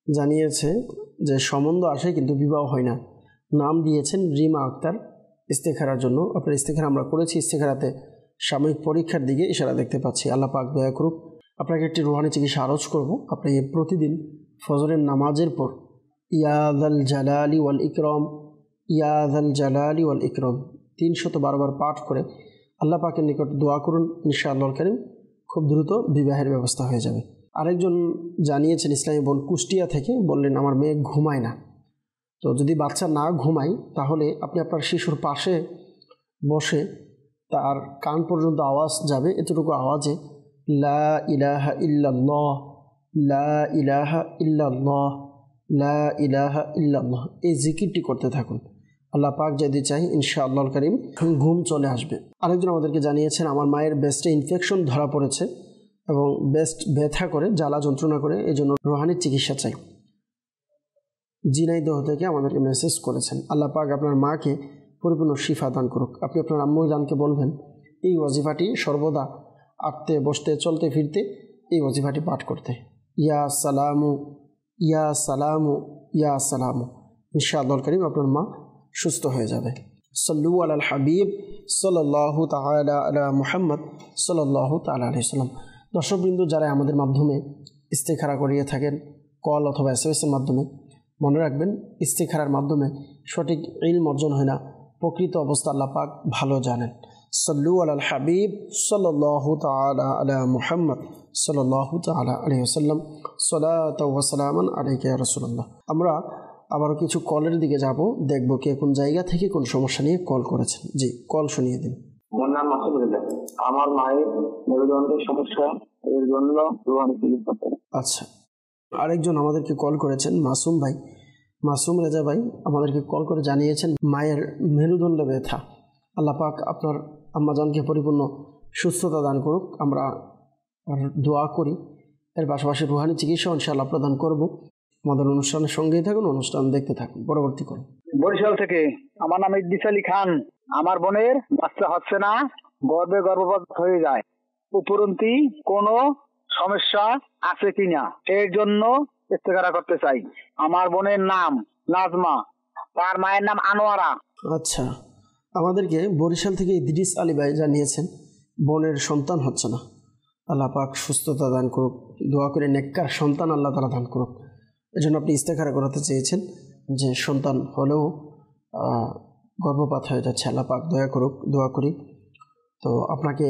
জানিয়েছে যে সম্বন্ধ আসে কিন্তু বিবাহ হয় না। নাম দিয়েছেন রিমা আক্তার। ইস্তেখারার জন্য আপনার ইস্তেখারা আমরা করেছি। ইস্তেখারাতে সাময়িক পরীক্ষার দিকে ইশারা দেখতে পাচ্ছি। আল্লাহ পাক দয়া করুক। আপনাকে একটি রুহানি চিকিৎসা আরজ করব। আপনি প্রতিদিন ফজরের নামাজের পর ইয়া যাল জালালি ওয়াল ইকরাম, ইয়া যাল জালালি ওয়াল ইকরাম 312 বার পাঠ করে আল্লাহ পাকের নিকট দোয়া করুন। ইনশাআল্লাহ কারীম খুব দ্রুত বিবাহের ব্যবস্থা হয়ে যাবে। আরেকজন জানিয়েছেন ইসলামী বোন কুষ্টিয়া থেকে, বললেন আমার মেয়ে ঘুমায় না। তো যদি বাচ্চা না ঘুমায় তাহলে আপনি আপনার শিশুর পাশে বসে তার কান পর্যন্ত আওয়াজ যাবে, এতটুকু আওয়াজে লা ইলাহা ইল্লাল্লাহ, লা ইলাহা ইল্লাল্লাহ, লা ইলাহা ইল্লাল্লাহ এই জিকিরটি করতে থাকুন। আল্লাহ পাক যদি চাই ইনশাআল্লাহ কারীম ঘুম চলে আসবে। আরেকজন আমাদেরকে জানিয়েছেন আমার মায়ের ব্রেস্টে ইনফেকশন ধরা পড়েছে এবং ব্রেস্ট ব্যথা করে, জ্বালা যন্ত্রণা করে, এই জন্য রুহানির চিকিৎসা চাই। ঝিনাইদহ থেকে আমাদেরকে মেসেজ করেছেন। আল্লাহ পাক আপনার মাকে পরিপূর্ণ শিফা দান করুক। আপনি আপনার আম্মু জানকে বলবেন এই ওয়াজিফাটি সর্বদা আটতে বসতে চলতে ফিরতে এই ওয়াজিফাটি পাঠ করতে। ইয়া সালামু, ইয়া সালামু, ইয়া সালামু। ইনশাআল্লাহ কারীম আপনার মা সুস্থ হয়ে যাবে। সাল্লু আলাল হাবিব সাল্লাল্লাহু তাআলা আলা মুহাম্মদ সাল্লাল্লাহু তাআলা আলাইহি ওয়াসাল্লাম। দর্শকবৃন্দ, যারা আমাদের মাধ্যমে ইস্তেখারা করিয়ে থাকেন কল অথবা SMS এর মাধ্যমে, মনে রাখবেন ইস্তেখারার মাধ্যমে সঠিক ইলম অর্জন হয় না, প্রকৃত অবস্থা আল্লাহ পাক ভালো জানেন। সাল্লু আলাল হাবিব সাল্লাল্লাহু তাআলা আলা মুহাম্মদ সাল্লাল্লাহু তাআলা আলাইহি ওয়াসাল্লাম। সালাতু ওয়া সালামান আলাইকা ইয়া রাসূলুল্লাহ। আমরা আবারও কিছু কলের দিকে যাব, দেখব কে কোন জায়গা থেকে কোন সমস্যা নিয়ে কল করেছেন। জি, কল শুনিয়ে দিন। আমার নাম মাসুম রেজা। আমার মায়ের মেরুদণ্ডের সমস্যা, এর জন্য রুহানি চিকিৎসা চাই। আচ্ছা, আরেকজন আমাদেরকে কল করেছেন মাসুম ভাই, মাসুম রেজা ভাই আমাদেরকে কল করে জানিয়েছেন মায়ের মেরুদণ্ডে ব্যথা। আল্লাহ পাক আপনার আম্মাজানকে পরিপূর্ণ সুস্থতা দান করুক। আমরা দোয়া করি, এর পাশাপাশি রুহানি চিকিৎসা ইনশাআল্লাহ প্রদান করব। আমাদের অনুষ্ঠানের সঙ্গেই থাকুন, অনুষ্ঠান দেখতে থাকুন। পরবর্তী করুন। বরিশাল থেকে, আমার নাম ইদ্রিস আলী খান। আমার বোনের বাচ্চা হচ্ছে না, গর্ভপাত হয়ে যায়। উপরন্তু কোনো সমস্যা আছে কিনা এর জন্য ইস্তেখারা করতে চাই। আমার বোনের নাম নাজমা, তার মায়ের নাম আনোয়ারা। আচ্ছা, আমাদেরকে বরিশাল থেকে ইদ্রিস আলী ভাই জানিয়েছেন বোনের সন্তান হচ্ছে না। আল্লাহ পাক সুস্থতা দান করুক। দোয়া করে নেককার সন্তান আল্লাহ তাআলা দান করুক। এজন্য আপনি ইস্তেখারা করাতে চেয়েছেন যে সন্তান হলেও গর্ভপাত হয়ে যাচ্ছে। আল্লাহ পাক দয়া করুক, দোয়া করি। তো আপনাকে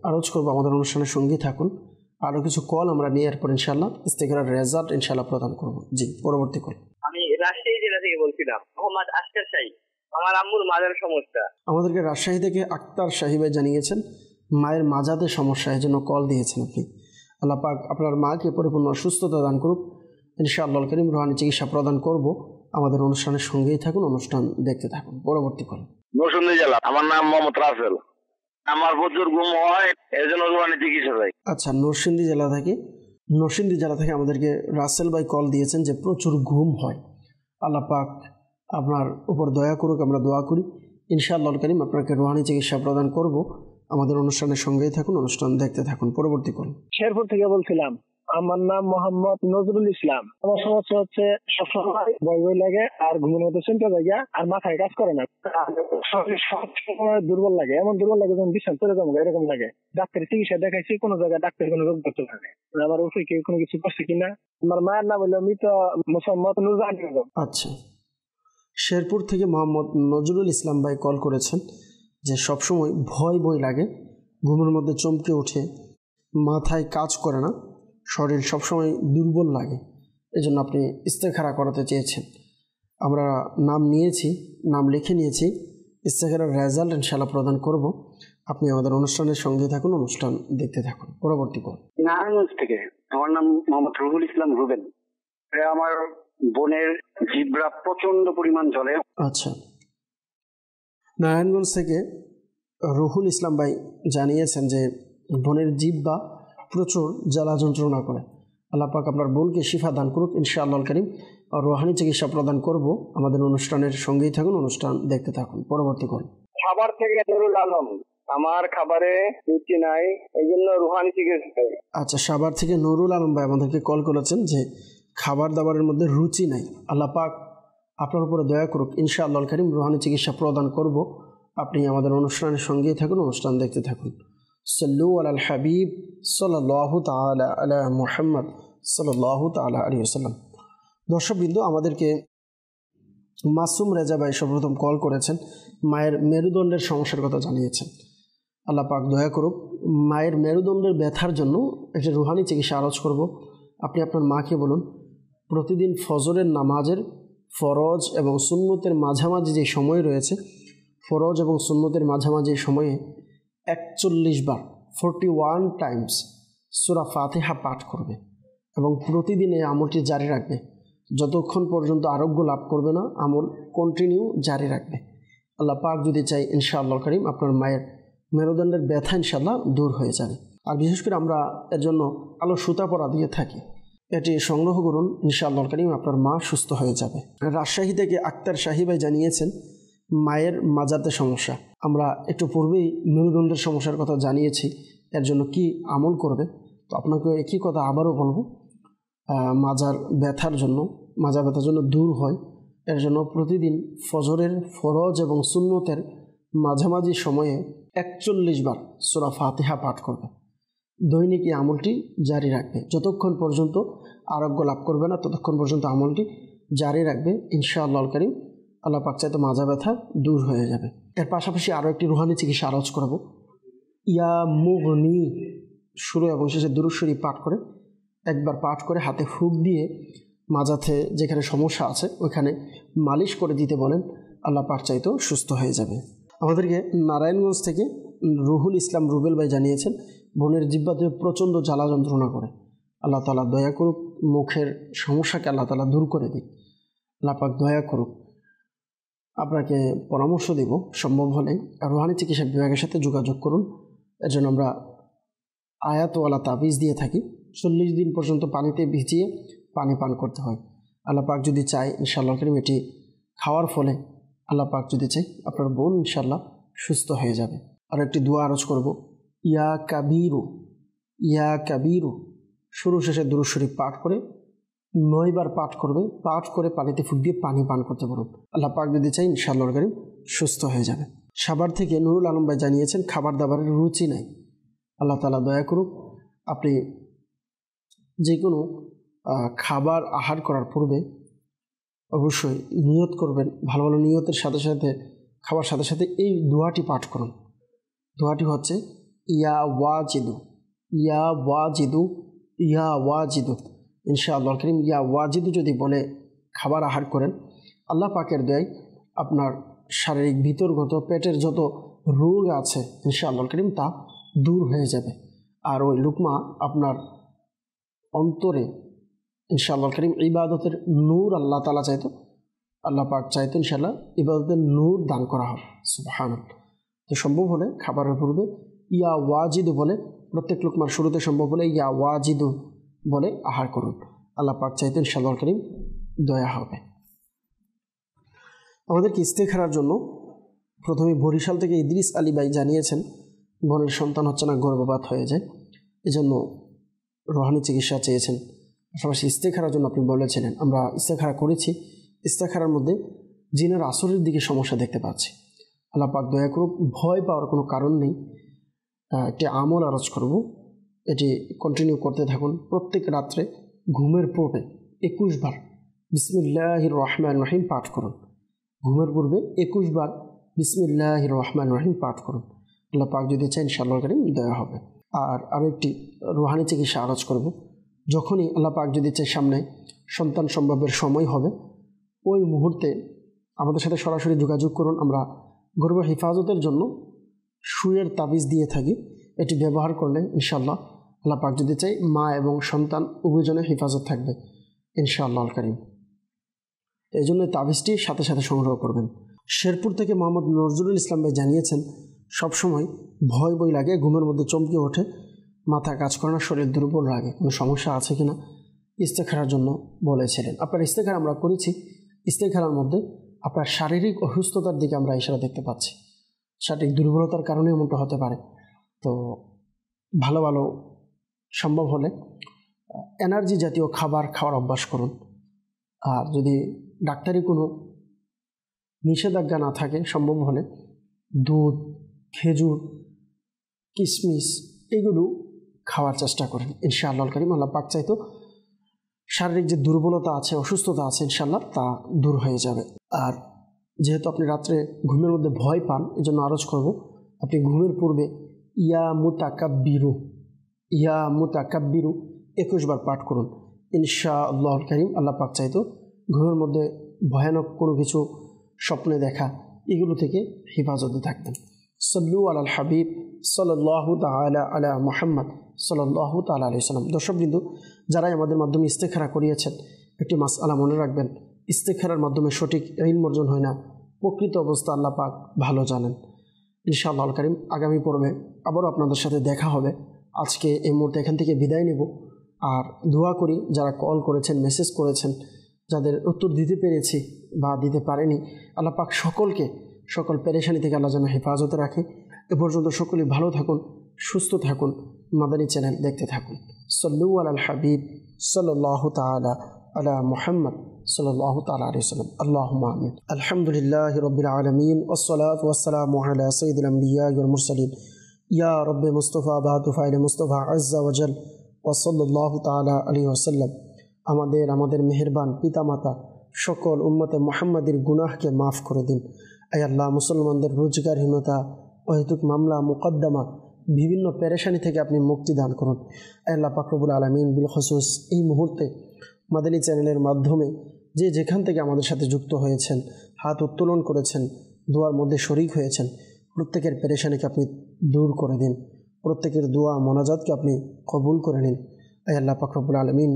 আরজ করবো আমাদের অনুষ্ঠানের সঙ্গী থাকুন। আরও কিছু কল আমরা নিয়ে এরপর ইনশাআল্লাহ ইস্তেখারার রেজাল্ট ইনশাআল্লাহ প্রদান করব। জি, পরবর্তী কল। আমি রাজশাহী জেলা থেকে বলছিলাম, মোহাম্মদ আক্তার শাহী। আমার আম্মুর মাজার সমস্যা। আমাদেরকে রাজশাহী থেকে আক্তার শাহী ভাই জানিয়েছেন মায়ের মাজাতে সমস্যা, এই জন্য কল দিয়েছেন আপনি। আল্লাহ পাক আপনার মাকে পরিপূর্ণ সুস্থতা দান করুক। ইনশাআল্লাহ কারীম রুহানি চিকিৎসা প্রদান করব। আমাদের অনুষ্ঠানের সঙ্গেই থাকুন, অনুষ্ঠান দেখতে থাকুন। পরবর্তী কল। নরসিংদী জেলা, আমার নাম মোহাম্মদ রাসেল। আমার প্রচুর ঘুম হয়, এর জন্য রুহানি চিকিৎসা চাই। আচ্ছা, নরসিংদী জেলা থেকে আমাদেরকে রাসেল ভাই কল দিয়েছেন যে প্রচুর ঘুম হয়। আল্লাহ পাক আপনার উপর দয়া করুক, আমরা দোয়া করি। ইনশাআল্লাহ কারীম আপনাকে রুহানি চিকিৎসা প্রদান করব। আমাদের অনুষ্ঠানের সঙ্গেই থাকুন, অনুষ্ঠান দেখতে থাকুন। পরবর্তী কল। শেরপুর থেকে বলছিলাম, আমার নাম মোহাম্মদ নজরুল ইসলাম। আমার সমস্যা হচ্ছে সবসময় ভয় ভয় লাগে, আর ঘুমের মধ্যে চিন্তা জায়গা, আর মাথায় কাজ করে না। শরীর সবসময় দুর্বল লাগে, এমন দুর্বল লাগে যেমন বিছানা চলে যাবো এরকম লাগে। ডাক্তারের চিকিৎসা দেখাইছি, কোনো জায়গায় ডাক্তার কোনো রোগ ধরতে পারে। আমার উপরে কেউ কোনো কিছু করছে কিনা। আমার মায়ের নাম হলো মৃত মোহাম্মদ নুরজাহান বেগম। আচ্ছা, শেরপুর থেকে মোহাম্মদ নজরুল ইসলাম ভাই কল করেছেন যে সবসময় ভয় ভয় লাগে, ঘুমের মধ্যে চমকে ওঠে, মাথায় কাজ করে না, শরীর সবসময় দুর্বল লাগে। এজন্য আপনি ইস্তেখারা করাতে চেয়েছেন। আমরা নাম নিয়েছি, নাম লিখে নিয়েছি। ইস্তেখারার রেজাল্ট ইনশাআল্লাহ প্রদান করব। আপনি আমাদের অনুষ্ঠানের সঙ্গে থাকুন, অনুষ্ঠান দেখতে থাকুন। পরবর্তী কল। নারায়ণগঞ্জ থেকে, আমার নাম মোহাম্মদ রুহুল ইসলাম রুবেন। আমার বোনের জিব্রা প্রচন্ড পরিমাণ জ্বলে। আচ্ছা, নারায়ণগঞ্জ থেকে রুহুল ইসলাম ভাই জানিয়েছেন যে বোনের জিহ্বা প্রচুর জ্বালা যন্ত্রণা করে। আল্লাহ পাক আপনার বোনকে শিফা দান করুক ইনশাআল্লাহ কারীম। আর রুহানি চিকিৎসা প্রদান করব। আমাদের অনুষ্ঠানের সঙ্গেই থাকুন, অনুষ্ঠান দেখতে থাকুন। পরবর্তী কল। খাবার থেকে নুরুল আলম, আমার খাবারে রুচি নাই, এই জন্য রুহানি চিকিৎসা। আচ্ছা, সাভার থেকে নুরুল আলম ভাই আমাদেরকে কল করেছেন যে খাবার দাবারের মধ্যে রুচি নাই। আল্লাহ পাক আপনার উপরে দয়া করুক ইনশাআল্লাহ কারীম। রুহানি চিকিৎসা প্রদান করব। আপনি আমাদের অনুষ্ঠানের সঙ্গেই থাকুন, অনুষ্ঠান দেখতে থাকুন। সাল্লু আলাল হাবিব সাল্লাল্লাহু তাআলা আলা মুহাম্মদ সাল্লাল্লাহু তাআলা আলাইহি ওয়াসাল্লাম। দর্শকবৃন্দ, আমাদেরকে মাসুম রেজা ভাই সর্বপ্রথম কল করেছেন, মায়ের মেরুদণ্ডের সমস্যার কথা জানিয়েছেন। আল্লাহ পাক দয়া করুক, মায়ের মেরুদণ্ডের ব্যথার জন্য একটা রুহানি চিকিৎসা আরজ করব। আপনি আপনার মাকে বলুন প্রতিদিন ফজরের নামাজের ফরজ এবং সুন্নতের মাঝামাঝি যে সময় রয়েছে, ফরজ এবং সুন্নতের মাঝামাঝি সময়ে 41 বার 41 টাইমস সূরা ফাতিহা পাঠ করবে এবং প্রতিদিন এই আমলটি জারি রাখবে যতক্ষণ পর্যন্ত আরোগ্য লাভ করবে না। আমল কন্টিনিউ জারি রাখবে। আল্লাহ পাক যদি চাই ইনশাআল্লাহ কারীম আপনার মায়ের মেরুদণ্ডের ব্যথা ইনশাআল্লাহ দূর হয়ে যাবে। আর বিশেষ করে আমরা এর জন্য আলো সুতা পরা দিয়ে থাকি, এটি সংগ্রহ করুন ইনশাআল্লাহ কারীম আপনার মা সুস্থ হয়ে যাবে। রাজশাহী থেকে আক্তার শাহী ভাই জানিয়েছেন মায়ের মাজাতে সমস্যা। আমরা একটু পূর্বেই মেরুদণ্ডের সমস্যার কথা জানিয়েছি, এর জন্য কি আমল করবে। তো আপনাকে একই কথা আবারও বলবো, মাজার ব্যথার জন্য, মাজা ব্যথার জন্য দূর হয়, এর জন্য প্রতিদিন ফজরের ফরজ এবং সুন্নতের মাঝামাঝি সময়ে 41 বার সূরা ফাতিহা পাঠ করবে। দৈনিক এই আমলটি জারি রাখবে যতক্ষণ পর্যন্ত আরোগ্য লাভ করবে না, ততক্ষণ পর্যন্ত আমলটি জারি রাখবে ইনশাআল্লাহ কারীম। আল্লাহ পাক চাইতে মাজা ব্যথা দূর হয়ে যাবে। এর পাশাপাশি আরও একটি রুহানি চিকিৎসা আরজ করব। ইয়া মুগনি শুরু এবং শেষে দুরূদ শরীফ পাঠ করে, একবার পাঠ করে হাতে ফুঁক দিয়ে মাজাতে যেখানে সমস্যা আছে ওইখানে মালিশ করে দিতে বলেন। আল্লাহ পাক চাইতেও সুস্থ হয়ে যাবে। আমাদেরকে নারায়ণগঞ্জ থেকে রুহুল ইসলাম রুবেল ভাই জানিয়েছেন বোনের জিহ্বাতে প্রচণ্ড জ্বালা যন্ত্রণা করে। আল্লাহ তাআলা দয়া করুক, মুখের সমস্যাকে আল্লাহ তাআলা দূর করে দিক। আল্লাহ পাক দয়া করুক। আপনাকে পরামর্শ দেব, সম্ভব হলে রুহানি চিকিৎসা বিভাগের সাথে যোগাযোগ করুন। এর জন্য আমরা আয়াতওয়ালা তাবিজ দিয়ে থাকি। 40 দিন পর্যন্ত পানিতে ভিজিয়ে পানি পান করতে হয়। আল্লাহ পাক যদি চায় ইনশাআল্লাহ কারীম এটি খাওয়ার ফলে আল্লাহ পাক যদি চাই আপনার বোন ইনশাআল্লাহ সুস্থ হয়ে যাবে। আর একটি দোয়া আরজ করব, ইয়া কাবীরু ইয়া কাবীরু শুরু শেষে দুরূদ শরীফ পাঠ করে 9 বার পাঠ করবে। পাঠ করে পানিতে ফুঁক দিয়ে পানি পান করতে পারুন। আল্লাহ পাক যদি চাই ইনশাআল্লাহ কারীম সুস্থ হয়ে যাবে। সাভার থেকে নুরুল আলম ভাই জানিয়েছেন খাবার দাবারের রুচি নাই। আল্লাহ তাআলা দয়া করুক, আপনি যে কোনো খাবার আহার করার পূর্বে অবশ্যই নিয়ত করবেন। ভালো ভালো নিয়তের সাথে সাথে খাবার সাথে সাথে এই দোয়াটি পাঠ করুন। দোয়াটি হচ্ছে ইয়া ওয়াজিদু ইয়া ওয়াজিদু ইয়া ওয়াজিদু। ইনশাআল্লাহ কারীম ইয়া ওয়াজিদু যদি বলে খাবার আহার করেন, আল্লাহ পাকের দয়ায় আপনার শারীরিক ভিতরগত পেটের যত রোগ আছে ইনশাআল্লাহ কারীম তা দূর হয়ে যাবে। আর ওই লুকমা আপনার অন্তরে ইনশাআল্লাহ কারীম ইবাদতের নূর আল্লাহ তাআলা চাইতো, আল্লাহ পাক চাইতেন ইনশাআল্লাহ ইবাদতের নূর দান করা হবে। সুবহানাল্লাহ। তো সম্ভব হলে খাবারের পূর্বে ইয়া ওয়াজিদু বলে, প্রত্যেক লুকমার শুরুতে সম্ভব হলে ইয়া ওয়াজিদু বলে আহার করুন। আল্লাহ পাক চাইতেন ইনশাআল্লাহ কারীম দয়া হবে। আমাদেরকে ইস্তেখারার জন্য প্রথমে বরিশাল থেকে ইদ্রিস আলী ভাই জানিয়েছেন বোনের সন্তান হচ্ছে না, গর্ভপাত হয়ে যায়, এজন্য রুহানি চিকিৎসা চেয়েছেন। পাশাপাশি ইস্তেখারার জন্য আপনি বলেছিলেন, আমরা ইস্তেখারা করেছি। ইস্তেখারার মধ্যে জিনের আসরের দিকে সমস্যা দেখতে পাচ্ছি। আল্লাহ পাক দয়া করুক, ভয় পাওয়ার কোনো কারণ নেই। একটি আমল আরজ করব, এটি কন্টিনিউ করতে থাকুন। প্রত্যেক রাত্রে ঘুমের পূর্বে 21 বার বিসমিল্লাহির রহমানির রহিম পাঠ করুন। ঘুমের পূর্বে 21 বার বিসমিল্লাহির রহমানির রহিম পাঠ করুন। আল্লাহ পাক যদি চাই ইনশাআল্লাহ কারীম দয়া হবে। আর আরও একটি রুহানি চিকিৎসা আরজ করব, যখনই আল্লাহ পাক যদি চাই সামনে সন্তান সম্ভবের সময় হবে, ওই মুহূর্তে আমাদের সাথে সরাসরি যোগাযোগ করুন। আমরা গর্ভ হেফাজতের জন্য সুয়ের তাবিজ দিয়ে থাকি। এটি ব্যবহার করলে ইনশাআল্লাহ আল্লাহ পাক যদি চাই মা এবং সন্তান উভয়জনের হেফাজত থাকবে ইনশাআল্লাহ কারীম। এই জন্য তাবিজটি সাথে সাথে সংগ্রহ করবেন। শেরপুর থেকে মোহাম্মদ নজরুল ইসলাম ভাই জানিয়েছেন সবসময় ভয় ভয় লাগে, ঘুমের মধ্যে চমকে ওঠে, মাথা কাজ করে না, শরীর দুর্বল লাগে, কোনো সমস্যা আছে কিনা ইস্তেখারার জন্য বলেছিলেন। আপনার ইস্তেখারা আমরা করেছি। ইস্তেখারার মধ্যে আপনার শারীরিক অসুস্থতার দিকে আমরা ইশারা দেখতে পাচ্ছি, শারীরিক দুর্বলতার কারণে এমনটা হতে পারে। তো ভালো ভালো সম্ভব হলে এনার্জি জাতীয় খাবার খাওয়ার অভ্যাস করুন। আর যদি ডাক্তারি কোনো নিষেধাজ্ঞা না থাকে, সম্ভব হলে দুধ, খেজুর, কিশমিশ এগুলো খাওয়ার চেষ্টা করেন। ইনশাআল্লাহ কারীম আল্লাহ পাক চাইতো শারীরিক যে দুর্বলতা আছে, অসুস্থতা আছে, ইনশাআল্লাহ তা দূর হয়ে যাবে। আর যেহেতু আপনি রাত্রে ঘুমের মধ্যে ভয় পান, এই জন্য আরজ করব আপনি ঘুমের পূর্বে ইয়া মুতাকাব্বিরু 21 বার পাঠ করুন। ইনশাআল্লাহ কারীম আল্লাহ পাক চাইতো ঘুমের মধ্যে ভয়ানক কোনো কিছু স্বপ্নে দেখা এগুলো থেকে হেফাজতে থাকতেন। সাল্লু আলাল হাবিব সাল্লাল্লাহু তাআলা আলা মুহাম্মদ সাল্লাল্লাহু তাআলা আলাইহি সাল্লাম। দর্শকবৃন্দ, যারাই আমাদের মাধ্যমে ইস্তেখারা করিয়েছেন, একটি মাসআলা মনে রাখবেন, ইস্তেখারার মাধ্যমে সঠিক ইলম অর্জন হয় না, প্রকৃত অবস্থা আল্লাহ পাক ভালো জানেন। ইনশাআল্লাহ কারীম আগামী পর্বে আবারও আপনাদের সাথে দেখা হবে। আজকে এই মুহূর্তে এখান থেকে বিদায় নেব। আর দোয়া করি যারা কল করেছেন, মেসেজ করেছেন, যাদের উত্তর দিতে পেরেছি বা দিতে পারেনি, আল্লাহ পাক সকল পেরেশানি থেকে আল্লাহ যেন হেফাজতে রাখে। এ পর্যন্ত সকলেই ভালো থাকুন, সুস্থ থাকুন, মাদানী চ্যানেল দেখতে থাকুন। সাল্লু আলাল হাবিব সাল্লাল্লাহু তাআলা আলা মুহাম্মদ সাল্লাল্লাহু তাআলা আলাইহি ওয়াসাল্লাম। আল্লাহুম্মা আমিন। আলহামদুলিল্লাহি রাব্বিল আলামিন ওয়াসসালাতু ওয়াসসালামু আলা সাইয়্যিদিল আমবিয়া ওয়াল মুরসালিন ইয়া রাব্বি মুস্তাফা বাতু ফাইল মুস্তাফা আযজা ওয়া জাল ওয়া সাল্লাল্লাহু তাআলা আলাইহি ওয়াসাল্লাম। আমাদের মেহেরবান পিতামাতা সকল উম্মতে মুহাম্মাদের গুনাহকে মাফ করে দিন। আয় আল্লাহ, মুসলমানদের রোজগারহীনতা, অহেতুক মামলা মুকদ্দমা, বিভিন্ন পেরেশানি থেকে আপনি মুক্তি দান করুন। আয় আল্লাহ পাক রব্বুল আলামিন, বিল খুসুস এই মুহূর্তে মাদানী চ্যানেলের মাধ্যমে যে যেখান থেকে আমাদের সাথে যুক্ত হয়েছেন, হাত উত্তোলন করেছেন, দোয়ার মধ্যে শরিক হয়েছেন, প্রত্যেকের পেরেশানিকে আপনি দূর করে দিন, প্রত্যেকের দোয়া মোনাজাতকে আপনি কবুল করে নিন। আয় আল্লাহ পাক রব্বুল আলামিন,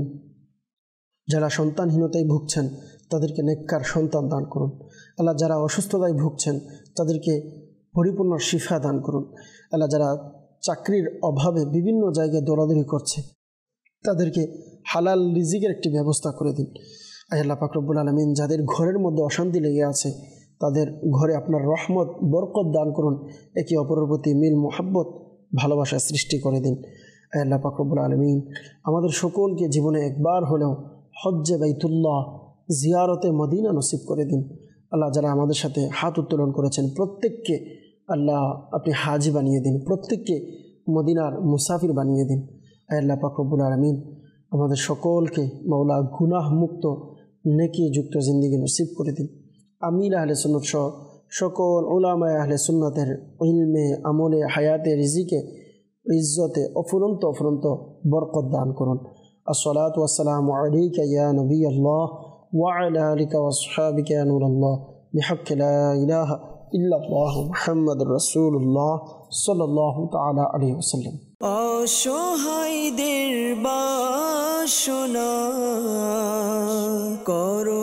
যারা সন্তানহীনতায় ভুগছেন তাদেরকে নেককার সন্তান দান করুন। আল্লাহ, যারা অসুস্থতায় ভুগছেন তাদেরকে পরিপূর্ণ শিফা দান করুন। আল্লাহ, যারা চাকরির অভাবে বিভিন্ন জায়গায় দৌড়াদৌড়ি করছে তাদেরকে হালাল রিজিকের একটি ব্যবস্থা করে দিন। আয় আল্লাহ পাক রব্বুল আলামিন, যাদের ঘরের মধ্যে অশান্তি লেগে আছে তাদের ঘরে আপনার রহমত বরকত দান করুন। একে অপরের প্রতি মিল মোহাব্বত ভালোবাসা সৃষ্টি করে দিন। আয় আল্লাহ পাক রব্বুল আলামিন, আমাদের সকলকে জীবনে একবার হলেও হজ্জে বাইতুল্লাহ, জিয়ারতে মদিনা নসিব করে দিন। আল্লাহ, যারা আমাদের সাথে হাত উত্তোলন করেছেন প্রত্যেককে আল্লাহ আপনি হাজি বানিয়ে দিন, প্রত্যেককে মদিনার মুসাফির বানিয়ে দিন। আয় আল্লাহ পাক রব্বুল আলামিন, আমাদের সকলকে মাওলা গুনাহ মুক্ত নেকি যুক্ত জিন্দেগি নসিব করে দিন। আমির আহলে সুন্নাত সহ সকল উলামায়ে আহলে সুন্নাতের ইলমে, আমলে, হায়াতে, রিজিকে, ইজ্জতে অফুরন্ত বরকত দান করুন। আসসালাতু ওয়াসসালামু আলাইকা ইয়া নবিয়াল্লাহ ওয়া আলা আলিকা ওয়া আসহাবিকা ইয়া নূরাল্লাহ বিহাক্কি লা ইলাহা ইল্লাল্লাহ মুহাম্মাদুর রাসূলুল্লাহ সাল্লাল্লাহু তাআলা আলাইহি ওয়াসাল্লাম। অসহায়দের বাসনা করো